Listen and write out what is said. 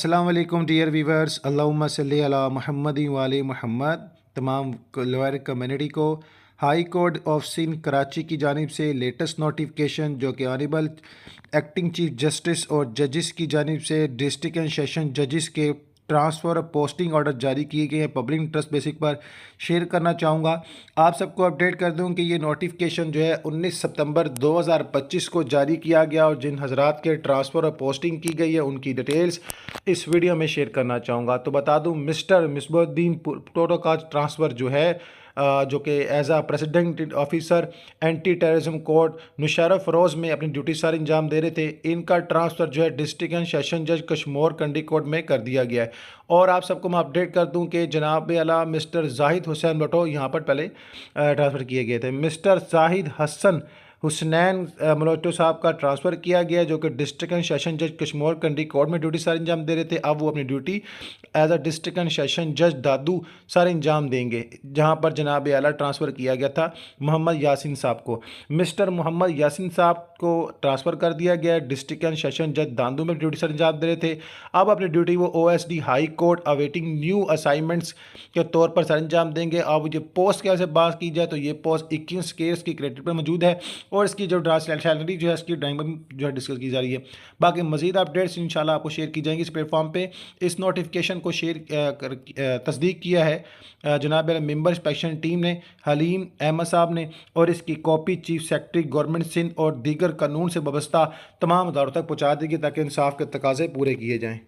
अस्सलाम वालेकुम dear viewers, अल्लाहुम्मा सल्ली अला मुहम्मदिन व आले मुहम्मद। तमाम लॉयर कम्युनिटी को high court of Sindh Karachi की जानिब से लेटेस्ट नोटिफिकेशन जो कि ऑनरेबल एक्टिंग चीफ जस्टिस और जजेस की जानिब से डिस्ट्रिक्ट एंड सेशन जजेस के ट्रांसफ़र और पोस्टिंग ऑर्डर जारी किए गए हैं पब्लिक इंटरेस्ट बेसिक पर शेयर करना चाहूँगा। आप सबको अपडेट कर दूँ कि ये नोटिफिकेशन जो है 19 सितंबर 2025 को जारी किया गया और जिन हजरात के ट्रांसफ़र और पोस्टिंग की गई है उनकी डिटेल्स इस वीडियो में शेयर करना चाहूँगा। तो बता दूँ मिस्टर मिसबुद्दीन प्रोटोकॉल ट्रांसफ़र जो है जो कि as a president officer anti terrorism court Nushaira Feroz में अपनी ड्यूटी सारी अंजाम दे रहे थे, इनका ट्रांसफ़र जो है डिस्ट्रिक्ट एंड सेशन जज कश्मीर कंडी कोर्ट में कर दिया गया है। और आप सबको मैं अपडेट कर दूं कि जनाब आला मिस्टर जाहिद हुसैन भट्टो यहाँ पर पहले ट्रांसफ़र किए गए थे। मिस्टर जाहिद हसन हुसनैन मलोटो साहब का ट्रांसफ़र किया गया जो कि डिस्ट्रिक्ट एंड सेशन जज कश्मीर कंडी कोर्ट में ड्यूटी सारी अंजाम दे रहे थे। अब वो अपनी duty as a district and session जज दादू सारे अंजाम देंगे, जहां पर जनाब आला ट्रांसफ़र किया गया था मोहम्मद यासीन साहब को। मिस्टर मोहम्मद यासीन साहब को ट्रांसफ़र कर दिया गया डिस्ट्रिक्ट एंड सेशन जज दादू में ड्यूटी सारी अंजाम दे रहे थे। अब अपनी ड्यूटी वो OSD high court awaiting new assignments के तौर पर सर अंजाम देंगे। अब ये पोस्ट के से बात की जाए तो ये पोस्ट 21 केस की क्रेडिट पर मौजूद है और इसकी जो सैलरी जो है इसकी ड्राइंग में जो है डिस्कस की जा रही है। बाकी मजीद अपडेट्स इंशाल्लाह आपको शेयर की जाएंगी इस प्लेटफॉर्म पे। इस नोटिफिकेशन को शेयर तस्दीक किया है जनाब मेंबर इंस्पेक्शन टीम ने, हलीम अहमद साहब ने, और इसकी copy chief secretary government Sindh और दीगर कानून से वाबस्ता तमाम अदारों तक पहुँचा देगी ताकि इंसाफ के तकाजे पूरे किए जाएँ।